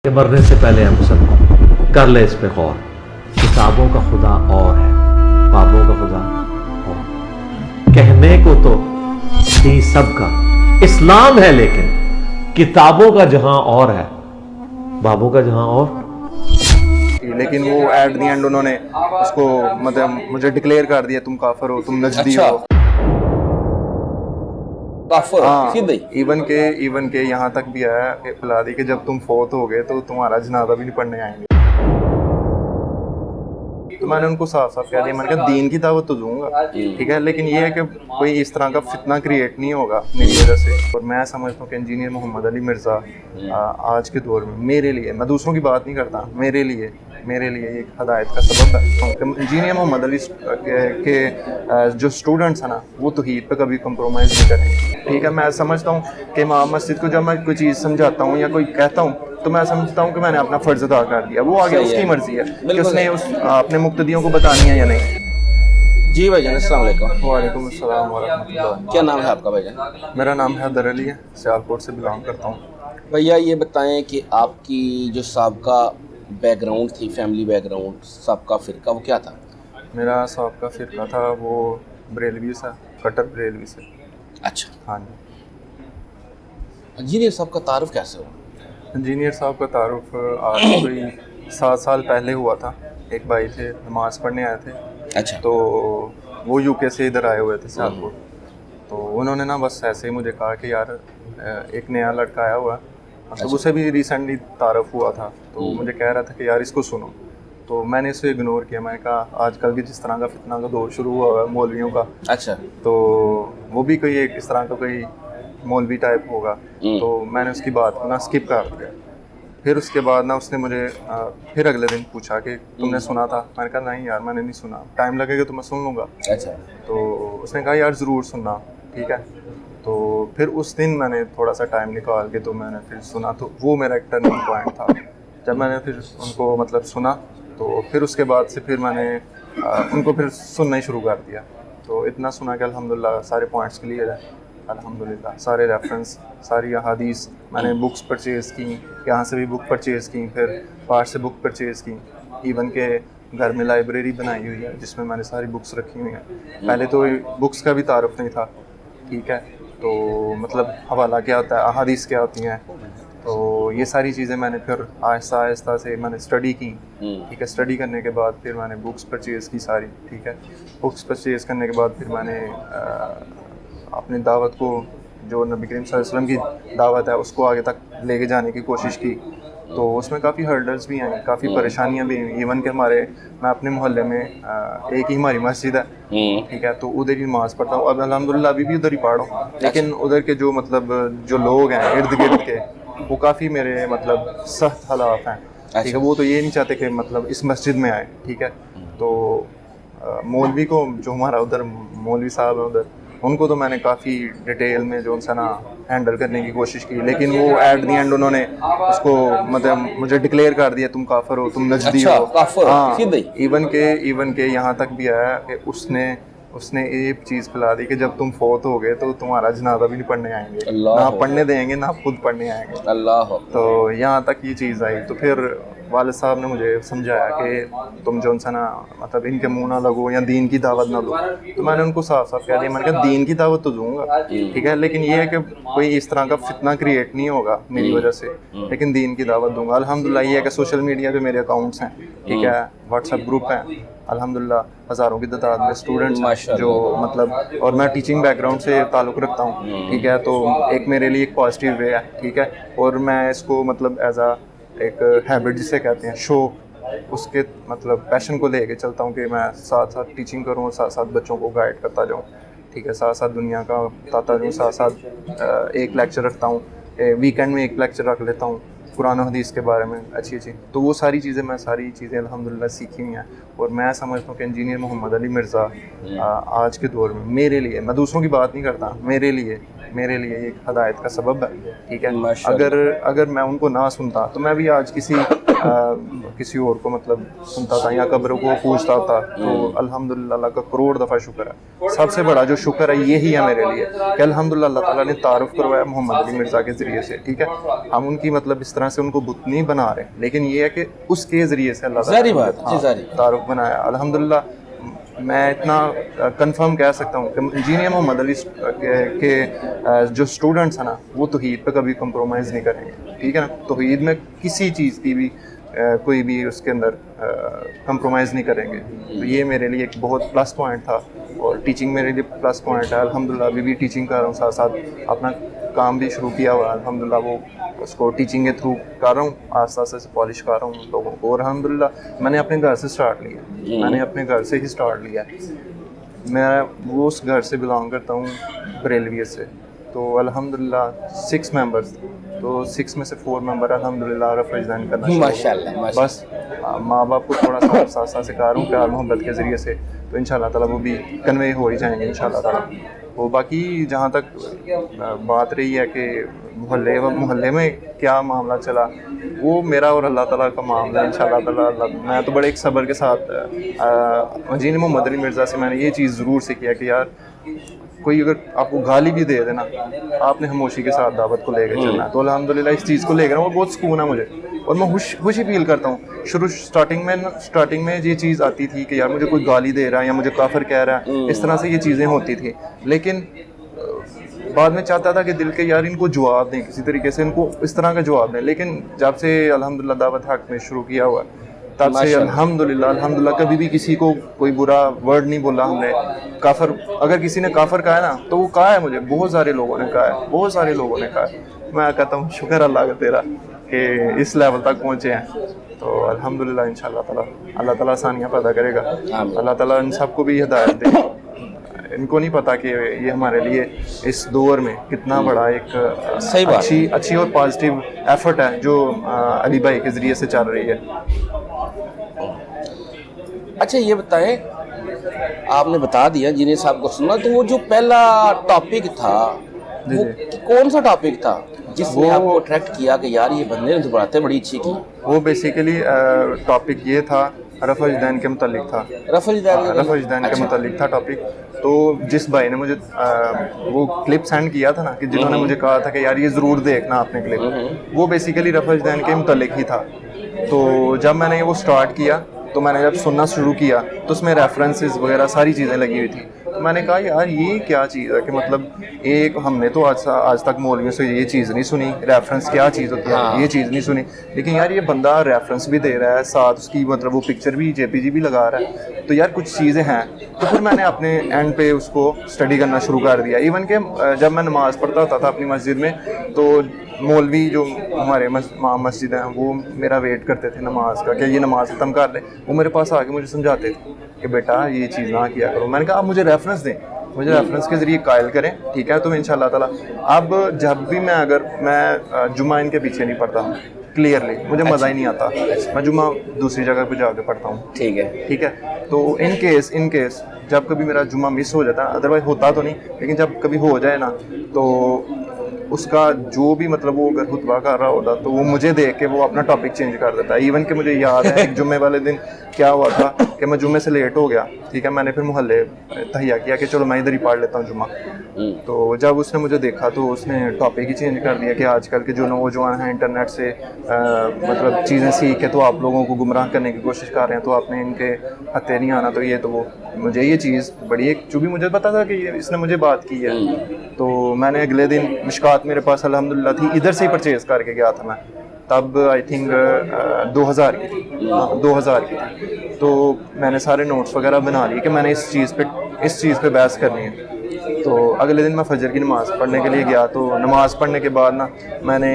कि मरने से पहले हम सब कर ले इस पे गौर। किताबों का खुदा और है, बाबों का खुदा और। कहने को तो ही सबका इस्लाम है, लेकिन किताबों का जहां और है, बाबों का जहां और। लेकिन वो एट द एंड उन्होंने उसको मतलब मुझे डिक्लेयर कर दिया, तुम काफिर हो, तुम नजदी अच्छा। हो। काफिर हाँ, सीधे ही। इवन के यहाँ तक भी आया कि बुला दी कि जब तुम फोत हो गए तो तुम्हारा जनाजा भी नहीं पढ़ने आएंगे। तो मैंने उनको साफ साफ कह दिया, मैंने कहा दीन की दावत तो दूंगा, ठीक है, लेकिन ये है कि कोई इस तरह का फितना क्रिएट नहीं होगा मेरी वजह से। और मैं समझता हूँ कि इंजीनियर मोहम्मद अली मिर्ज़ा आज के दौर में मेरे लिए, मैं दूसरों की बात नहीं करता, मेरे लिए एक हदायत का सबब है। इंजीनियर मोहम्मद अली के जो स्टूडेंट्स हैं ना, वो तौहीद पे कभी कंप्रोमाइज़ नहीं करेंगे, ठीक है। मैं समझता हूँ कि इमाम मस्जिद को जब मैं कोई चीज़ समझाता हूँ या कोई कहता हूँ तो मैं समझता हूँ कि मैंने अपना फ़र्ज़ अदा कर दिया। वो आगे उसकी मर्ज़ी है कि उसने अपने मुक्तदियों को बतानी है या नहीं। जी भाईजान, अस्सलाम वालेकुम। वालेकुम अस्सलाम वरहमतुल्लाह। क्या नाम है आपका भाईजान? मेरा नाम हैदर अली है, सियालकोट से बिलोंग करता हूँ। भैया ये बताएं कि आपकी जो साबका बैकग्राउंड थी, फैमिली बैकग्राउंड, साबका फ़िरका, वो क्या था? मेरा साबका फ़िरका था वो बरेलवी से, कट्टर बरेलवी से। अच्छा, हाँ जी। इंजीनियर साहब का तारुफ कैसे हुआ? इंजीनियर साहब का तारुफ आज कोई 7 साल पहले हुआ था। एक भाई थे, नमाज़ पढ़ने आए थे। अच्छा। तो वो यूके से इधर आए हुए थे सियालकोट। तो उन्होंने ना बस ऐसे ही मुझे कहा कि यार एक नया लड़का आया हुआ, मतलब उसे भी रिसेंटली तारुफ हुआ था, तो मुझे कह रहा था कि यार इसको सुनो। तो मैंने इसे इग्नोर किया। मैंने कहा आजकल की जिस तरह का फितना का दौर शुरू हुआ है मौलवियों का, अच्छा। तो वो भी कोई एक इस तरह का कोई मौलवी टाइप होगा, तो मैंने उसकी बात को ना स्किप कर दिया। फिर उसके बाद ना उसने मुझे फिर अगले दिन पूछा कि तुमने सुना था? मैंने कहा नहीं यार, मैंने नहीं सुना, टाइम लगेगा तो मैं सुन लूँगा। अच्छा। तो उसने कहा यार ज़रूर सुनना, ठीक है। तो फिर उस दिन मैंने थोड़ा सा टाइम निकाल के तो मैंने फिर सुना, तो वो मेरा एक टर्निंग पॉइंट था। जब मैंने फिर उनको मतलब सुना, तो फिर उसके बाद से फिर मैंने उनको फिर सुनना ही शुरू कर दिया। तो इतना सुना कि अल्हम्दुलिल्लाह सारे पॉइंट्स क्लियर है, अल्हम्दुलिल्लाह सारे रेफरेंस, सारी अहादीस। मैंने बुक्स परचेज़ की, यहाँ से भी बुक परचेज़ की, फिर बाहर से बुक परचेज़ की। इवन के घर में लाइब्रेरी बनाई हुई है जिसमें मैंने सारी बुक्स रखी हुई हैं। पहले तो बुक्स का भी तारुफ नहीं था, ठीक है। तो मतलब हवाला क्या होता है, अहादीस क्या होती हैं, तो ये सारी चीज़ें मैंने फिर आहिस्ता आहिस्ता से मैंने स्टडी की, ठीक है। स्टडी करने के बाद फिर मैंने बुक्स परचेज़ की सारी, ठीक है। बुक्स परचेज़ करने के बाद फिर मैंने अपनी दावत को, जो नबी करीम सल्लल्लाहु अलैहि वसल्लम की दावत है, उसको आगे तक लेके जाने की कोशिश की। तो उसमें काफ़ी हर्डल्स भी हैं, काफ़ी परेशानियां भी हुई। इवन के मैं अपने मोहल्ले में एक ही हमारी मस्जिद है, ठीक है, तो उधर ही नमाज़ पढ़ता हूँ। अब अल्हम्दुलिल्लाह अभी भी उधर ही पढ़ रहा हूँ, लेकिन उधर के जो मतलब जो लोग हैं इर्द गिर्द के, वो काफ़ी मेरे मतलब सख्त हालात हैं, ठीक है। वो तो ये नहीं चाहते कि मतलब इस मस्जिद में आए, ठीक है। तो मौलवी को, जो हमारा उधर मौलवी साहब है उधर, उनको तो मैंने काफ़ी डिटेल में जो उनसे ना हैंडल करने की कोशिश की, लेकिन वो एट द एंड उन्होंने उसको मतलब मुझे डिक्लेयर कर दिया, तुम काफिर हो, तुम नजदी अच्छा, हो। काफिर, हाँ, सीधे ही। इवन के यहाँ तक भी आया कि उसने एक चीज़ फैला दी कि जब तुम फोत हो गए तो तुम्हारा जनाजा भी नहीं पढ़ने आएंगे, ना पढ़ने देंगे, ना खुद पढ़ने आएंगे। अल्लाह। तो यहाँ तक ये चीज़ आई। तो फिर वालिद साहब ने मुझे समझाया कि तुम जो उनसे ना मतलब इनके मुंह ना लगो या दीन की दावत ना दो। तो मैंने उनको साफ साफ कह दिया, मैंने कहा दीन की दावत तो दूंगा, ठीक है, लेकिन ये है कि कोई इस तरह का फितना क्रिएट नहीं होगा मेरी वजह से, लेकिन दीन की दावत दूंगा। अल्हम्दुलिल्लाह ये है कि सोशल मीडिया पे मेरे अकाउंट्स हैं, ठीक है, व्हाट्सएप ग्रुप हैं, अल्हम्दुलिल्लाह हज़ारों की तादाद में स्टूडेंट्स हैं जो मतलब, और मैं टीचिंग बैकग्राउंड से ताल्लुक़ रखता हूँ, ठीक है। तो एक मेरे लिए एक पॉजिटिव वे है, ठीक है। और मैं इसको मतलब एज आ एक हैबिट जिसे कहते हैं, शौक, उसके मतलब पैशन को लेके चलता हूँ कि मैं साथ साथ टीचिंग करूँ और साथ साथ बच्चों को गाइड करता जाऊँ, ठीक है। साथ साथ दुनिया का बताता जाऊँ, साथ साथ एक लेक्चर रखता हूँ, वीकेंड में एक लेक्चर रख लेता हूँ कुरान हदीस के बारे में अच्छी। तो वो सारी चीज़ें अल्हम्दुलिल्लाह सीखी हुई हैं। और मैं समझता हूँ कि इंजीनियर मोहम्मद अली मिर्ज़ा आज के दौर में मेरे लिए, मैं दूसरों की बात नहीं करता, मेरे लिए एक हदायत का सबब है, ठीक है। अगर मैं उनको ना सुनता तो मैं भी आज किसी किसी और को मतलब सुनता था या कब्रों को पूछता था, तो अल्हम्दुलिल्लाह अल्लाह का करोड़ दफ़ा शुक्र है। सबसे बड़ा जो शुक्र है यही है मेरे लिए कि अल्हम्दुलिल्लाह अल्लाह ताला ने तारुफ करवाया मोहम्मद अली मिर्ज़ा के ज़रिए से, ठीक है। हम उनकी मतलब इस तरह से उनको बुत नहीं बना रहे, लेकिन ये है कि उसके ज़रिए से अल्लाह ताला ने तारुफ बनाया अल्हम्दुलिल्लाह। मैं इतना कंफर्म कह सकता हूँ कि इंजीनियर मोहम्मद अली के जो स्टूडेंट्स हैं ना, वो तौहीद पे कभी कंप्रोमाइज़ नहीं करेंगे, ठीक है ना। तौहीद में किसी चीज़ की भी कोई भी उसके अंदर कंप्रोमाइज़ नहीं करेंगे। तो ये मेरे लिए एक बहुत प्लस पॉइंट था, और टीचिंग मेरे लिए प्लस पॉइंट है। अल्हम्दुलिल्लाह अभी भी टीचिंग कर रहा हूँ, साथ साथ अपना काम भी शुरू किया हुआ है अल्हम्दुलिल्लाह। वो उसको टीचिंग के थ्रू कर रहा हूँ, आस्ते आस्ते से पॉलिश कर रहा हूँ उन लोगों को। और अल्हम्दुलिल्लाह मैंने अपने घर से स्टार्ट लिया, मैंने अपने घर से ही स्टार्ट लिया। मैं वो उस घर से बिलोंग करता हूँ बरेलवी से, तो अल्हम्दुलिल्लाह 6 मेंबर्स, तो 6 में से 4 मेंबर अल्हम्दुलिल्लाह रफ़ करना माशाल्लाह। बस माँ बाप को थोड़ा सा साथ साथ सिखा रहा हूँ प्यार मोहब्बत के ज़रिए से, तो इंशाल्लाह ताला वो भी कन्वे हो ही जाएंगे इंशाल्लाह ताला। तो बाकी जहाँ तक बात रही है कि मोहल्ले में क्या मामला चला, वो मेरा और अल्लाह ताला का मामला है इंशाल्लाह ताला। मैं तो बड़े एक सब्र के साथ इंजीनियर मोहम्मद अली मिर्ज़ा से मैंने ये चीज़ ज़रूर सीखी है कि यार कोई अगर आपको गाली भी दे देना, आपने खामोशी के साथ दावत को लेकर चलना है। तो अल्हम्दुलिल्लाह इस चीज़ को लेकर वो बहुत सुकून है मुझे, और मैं खुशी फील करता हूँ। स्टार्टिंग में ये चीज़ आती थी कि यार मुझे कोई गाली दे रहा है या मुझे काफिर कह रहा है, इस तरह से ये चीज़ें होती थी। लेकिन बाद में चाहता था कि दिल के यार इनको जवाब दें, किसी तरीके से इनको इस तरह का जवाब दें। लेकिन जब से अल्हम्दुलिल्लाह दावत हक में शुरू किया हुआ, तब से अल्हम्दुलिल्लाह कभी भी किसी को कोई बुरा वर्ड नहीं बोला हमने। काफिर अगर किसी ने काफिर कहा है ना, तो वो कहा है मुझे, बहुत सारे लोगों ने कहा है, बहुत सारे लोगों ने कहा है। मैं कहता हूँ शुक्र अल्लाह का तेरा कि इस लेवल तक पहुँचे हैं। तो अल्हम्दुलिल्लाह इंशाअल्लाह ताला अल्लाह ताला आसानियाँ पैदा करेगा, अल्लाह ताला इन सबको भी हिदायत दे। इनको नहीं पता कि ये हमारे लिए इस दौर में कितना बड़ा एक अच्छी और पॉजिटिव एफर्ट है जो अली भाई के ज़रिए से चल रही है। अच्छा ये बताएं, आपने बता दिया जिन्हें साहब को सुना, तो वो जो पहला टॉपिक था वो कौन सा टॉपिक था जिसने आपको अट्रैक्ट किया कि यार ये बंदे ने तो बातें बड़ी अच्छी की? वो बेसिकली टॉपिक ये था, रफ़-ए-ज़दैन के मुतालिक था। रफ़-ए-ज़दैन के मुतालिक था टॉपिक। तो जिस भाई ने मुझे वो क्लिप सेंड किया था ना, कि जिन्होंने मुझे कहा था कि यार ये ज़रूर देखना आपने क्लिप, वो बेसिकली रफ़-ए-ज़दैन के मुतालिक ही था। तो जब मैंने वो स्टार्ट किया, तो मैंने जब सुनना शुरू किया तो उसमें रेफरेंसेस वगैरह सारी चीज़ें लगी हुई थी। तो मैंने कहा यार ये क्या चीज़ है कि मतलब एक हमने तो आज तक मौलवियों से ये चीज़ नहीं सुनी, रेफरेंस क्या चीज़ होती है ये चीज़ नहीं सुनी। लेकिन यार ये बंदा रेफरेंस भी दे रहा है, साथ उसकी मतलब वो पिक्चर भी JPG भी लगा रहा है, तो यार कुछ चीज़ें हैं। तो फिर मैंने अपने एंड पे उसको स्टडी करना शुरू कर दिया। इवन के जब मैं नमाज़ पढ़ता होता था अपनी मस्जिद में, तो मौलवी जो हमारे मस्जिद हैं वो मेरा वेट करते थे नमाज का, कि ये नमाज ख़त्म कर ले। वो मेरे पास आके मुझे समझाते थे कि बेटा ये चीज़ ना किया करो। मैंने कहा आप मुझे रेफरेंस दें, मुझे रेफरेंस के ज़रिए कायल करें, ठीक है। तो इंशाल्लाह ताला अब जब भी मैं जुमा इनके पीछे नहीं पढ़ता हूँ क्लियरली, मुझे मज़ा ही नहीं आता। मैं जुमा दूसरी जगह पर जाकर पढ़ता हूँ, ठीक है। तो इन केस जब कभी मेरा जुमा मिस हो जाता है, अदरवाइज होता तो नहीं, लेकिन जब कभी हो जाए ना, तो उसका जो भी मतलब वो अगर खुतबा कर रहा होता तो वो मुझे देख के वो अपना टॉपिक चेंज कर देता है। इवन कि मुझे याद है एक जुम्मे वाले दिन क्या हुआ था कि मैं जुम्मे से लेट हो गया, ठीक है। मैंने फिर मोहल्ले तहिया किया कि चलो मैं इधर ही पढ़ लेता हूँ जुम्मा। तो जब उसने मुझे देखा तो उसने टॉपिक ही चेंज कर दिया कि आजकल के जो नौजवान हैं इंटरनेट से मतलब चीज़ें सीख के तो आप लोगों को गुमराह करने की कोशिश कर रहे हैं, तो आपने इनके हत्थे नहीं आना। तो ये तो वो मुझे ये चीज़ बड़ी एक जो भी मुझे पता था कि ये इसने मुझे बात की है। तो मैंने अगले दिन मिशकात मेरे पास अल्हम्दुलिल्लाह थी, इधर से ही परचेज़ करके गया था मैं, तब आई थिंक 2000 की थी, 2000 की थी। तो मैंने सारे नोट्स वगैरह बना लिए कि मैंने इस चीज़ पे बहस करनी है। तो अगले दिन मैं फजर की नमाज़ पढ़ने के लिए गया, तो नमाज़ पढ़ने के बाद ना मैंने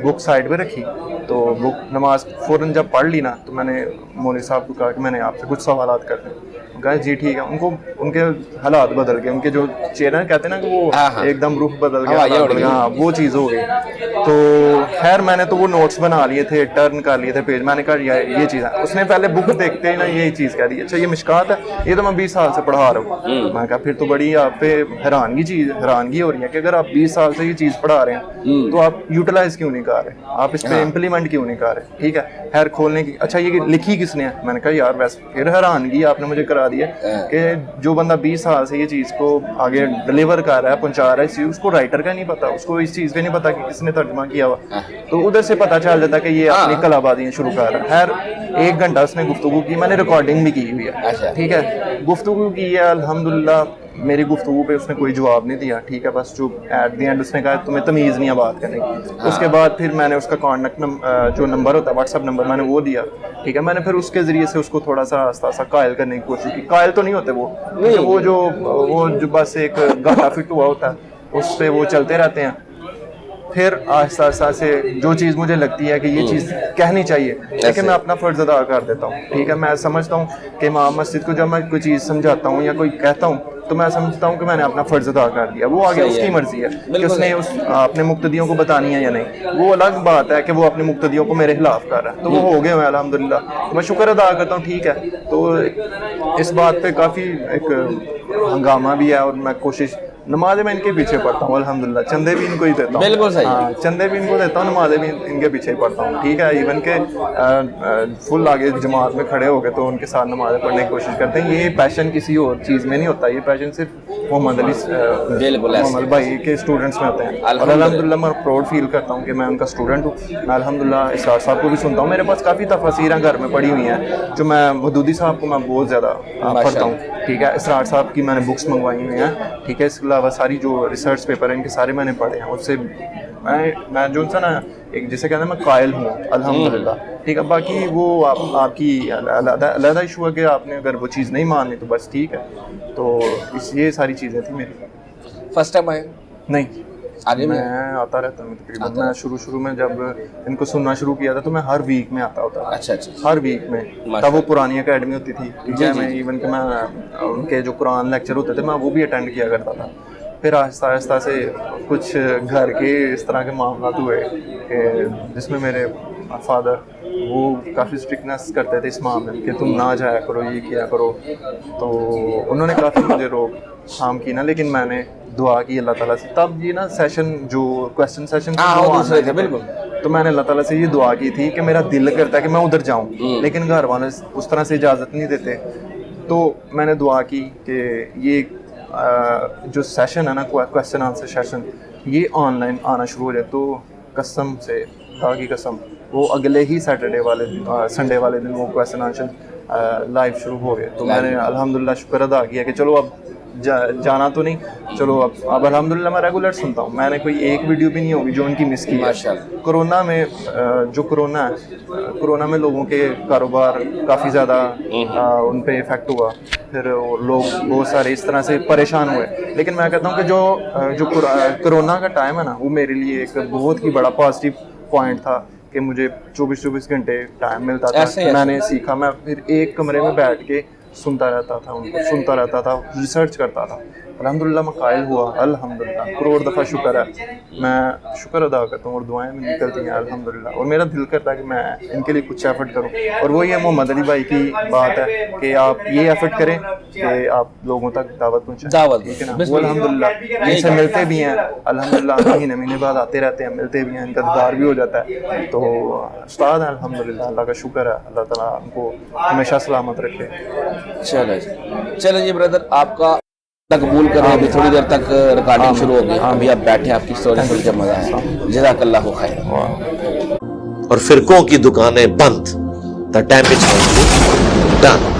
बुक साइड पे रखी। तो बुक नमाज फ़ौरन जब पढ़ ली ना, तो मैंने मौलवी साहब को कहा कि मैंने आपसे कुछ सवालात करने। कहा जी ठीक है। उनको उनके हालात बदल गए, उनके जो चेहरा कहते हैं ना कि वो एकदम रूह बदल गया, हाँ वो चीज़ हो गई। तो खैर मैंने तो वो नोट्स बना लिए थे, टर्न कर लिए थे पेज। मैंने कहा ये चीज़ है। उसने पहले बुक देखते ही ना यही चीज़ कह दी, अच्छा ये मिशकात है, ये तो मैं 20 साल से पढ़ा रहा हूँ। मैं कहा फिर तो बड़ी आप पे हैरानगी हो रही है कि अगर आप 20 साल से ये चीज़ पढ़ा रहे हैं तो आप यूटिलाइज क्यों नहीं कर रहे, आप इस पर इम्प्लीमेंट क्यों नहीं कर रहे। ठीक है, खैर खोलने की, अच्छा ये लिखी किसने है। मैंने कहा यार वैसे फिर हैरानगी आपने मुझे करा दी है कि जो बंदा 20 साल से ये चीज़ को आगे डिलीवर कर रहा है, पहुंचा रहा है इस चीज़, उसको राइटर का नहीं पता, उसको इस चीज़ का नहीं पता कि किसने तर्जुमा किया हुआ। तो उधर से पता चल जाता कि ये अपनी कलाबाजियाँ शुरू कर रहा है। खैर 1 घंटा उसने गुफ्तगू की, मैंने रिकॉर्डिंग भी की हुई है। ठीक है, गुफ्तगू की है, अल्हम्दुलिल्लाह मेरी गुफ्तगू पे उसने कोई जवाब नहीं दिया। ठीक है, बस जो एट द एंड उसने कहा तुम्हें तमीज़ नहीं है बात करने की। उसके बाद फिर मैंने उसका कॉन्टेक्ट जो नंबर होता है व्हाट्सअप नंबर, मैंने वो दिया। ठीक है, मैंने फिर उसके ज़रिए से उसको थोड़ा सा आस्ता आस्ता कायल करने की कोशिश की। कायल तो नहीं होते वो जो बस एक गाना फिट हुआ होता है उस पर वो चलते रहते हैं। फिर आहिस्ता आहिस्ता से जो चीज़ मुझे लगती है कि ये चीज़ कहनी चाहिए, लेकिन मैं अपना फ़र्ज़ अदा कर देता हूँ। ठीक है, मैं समझता हूँ कि इमाम मस्जिद को जब मैं कोई चीज़ समझाता हूँ या कोई कहता हूँ तो मैं समझता हूँ कि मैंने अपना फ़र्ज़ अदा कर दिया। वो आगे उसकी मर्ज़ी है कि उसने अपने मुक्तदियों को बतानी है या नहीं। वो अलग बात है कि वो अपने मुक्तदियों को मेरे खिलाफ कर रहा है, तो वो हो गए हैं अल्हम्दुलिल्लाह, तो मैं शुक्र अदा करता हूँ। ठीक है, तो इस बात पे काफ़ी एक हंगामा भी है और मैं कोशिश, नमाज़ें मैं इनके पीछे पढ़ता हूँ अल्हम्दुलिल्लाह, चंदे भी इनको ही देता हूँ। बिल्कुल सही। हाँ, चंदे भी इनको देता हूँ, नमाज़ें भी इनके पीछे ही पढ़ता हूँ। ठीक है, इवन के फुल आगे जमात में खड़े हो गए तो उनके साथ नमाज़ें पढ़ने की कोशिश करते हैं। ये पैशन किसी और चीज़ में नहीं होता, ये पैशन सिर्फ मोहम्मद भाई के स्टूडेंट्स में होते हैं। और अल्हम्दुलिल्लाह मैं प्राउड फील करता हूँ कि मैं उनका स्टूडेंट हूँ। मैं अल्हम्दुलिल्लाह इसरार साहब को भी सुनता हूँ, मेरे पास काफ़ी तफसीरें घर में पड़ी हुई हैं जो मैं मदूदी साहब को मैं बहुत ज़्यादा पढ़ता हूँ। ठीक है, इसरार साहब की मैंने बुक्स मंगवाई हुई हैं। ठीक है, इसके अलावा सारी जो रिसर्च पेपर हैं इनके सारे मैंने पढ़े हैं। उससे मैं जो सा ना एक जिसे कहते हैं मैं कायल हूँ अल्हम्दुलिल्लाह। ठीक है, बाकी वो आपकी अलग इशू है कि आपने अगर वो चीज़ नहीं मानी तो बस ठीक है। तो ये सारी चीज़ें थी मेरी। फर्स्ट टाइम आए? नहीं, आगे मैं आता रहता हूँ तकरीबन। मैं शुरू में जब इनको सुनना शुरू किया था तो मैं हर वीक में आता होता था। अच्छा। हर वीक में, तब वो पुरानी एकेडमी होती थी। ठीक है, मैं इवन कि मैं उनके जो कुरान लेक्चर होते थे मैं वो भी अटेंड किया करता था। फिर आहिस्ता आहिस्ता से कुछ घर के इस तरह के मामला हुए कि जिसमें मेरे फादर वो काफ़ी स्ट्रिक्टनेस करते थे इस मामले में कि तुम ना जाया करो, ये किया करो। तो उन्होंने काफ़ी मुझे रोक थाम की ना, लेकिन मैंने दुआ की अल्लाह ताला से। तब ये ना सेशन जो क्वेश्चन सेशन दूसरे थे बिल्कुल, तो मैंने अल्लाह ताला से ये दुआ की थी कि मेरा दिल करता है कि मैं उधर जाऊँ, लेकिन घर वाले उस तरह से इजाज़त नहीं देते। तो मैंने दुआ की कि ये जो सेशन है ना क्वेश्चन आंसर सेशन, ये ऑनलाइन आना शुरू हो जाए। तो कसम से खुदा की कसम वो अगले ही संडे वाले दिन वो क्वेश्चन आंसर लाइव शुरू हो गए। तो मैंने अल्हम्दुलिल्लाह शुक्र अदा किया कि चलो अब जाना तो नहीं, चलो अब अल्हम्दुलिल्लाह मैं रेगुलर सुनता हूँ। मैंने कोई एक वीडियो भी नहीं होगी जो उनकी मिस की है। कोरोना में जो कोरोना में लोगों के कारोबार काफ़ी ज़्यादा उन पे इफ़ेक्ट हुआ। फिर लोग बहुत सारे इस तरह से परेशान हुए। लेकिन मैं कहता हूँ कि जो कोरोना का टाइम है ना, वो मेरे लिए एक बहुत ही बड़ा पॉजिटिव पॉइंट था कि मुझे 24 घंटे टाइम मिलता था। मैंने सीखा, मैं फिर एक कमरे में बैठ के सुनता रहता था, उनको सुनता रहता था, रिसर्च करता था। अल्हम्दुलिल्लाह मैं कायल हुआ, अल्हम्दुलिल्लाह करोड़ दफ़ा शुक्र है। मैं शुक्र अदा करता हूँ और दुआएं में निकलती हैं अल्हम्दुलिल्लाह। और मेरा दिल करता है कि मैं इनके लिए कुछ एफर्ट करूँ। और वही है मोहम्मद अली भाई की बात है कि आप ये एफर्ट करें कि आप लोगों तक दावत पहुँचाएं। ठीक है ना, वो अल्हम्दुलिल्लाह इनसे मिलते भी हैं अल्हम्दुलिल्लाह, महीने बाद आते रहते हैं, मिलते भी हैं, इनका दीदार भी हो जाता है। तो उस्ताद है अल्हम्दुलिल्लाह, अल्लाह का शुक्र है, अल्लाह ताला उनको हमेशा सलामत रखे। चलो जी ब्रदर, आपका कबूल करें। अभी थोड़ी देर तक रिकॉर्डिंग शुरू होगी, अभी आप बैठे, आपकी स्टोरी सुन के मजा है। जज़ाकल्लाहु खैर। और फिरकों की दुकानें बंद, द डैमेज डन।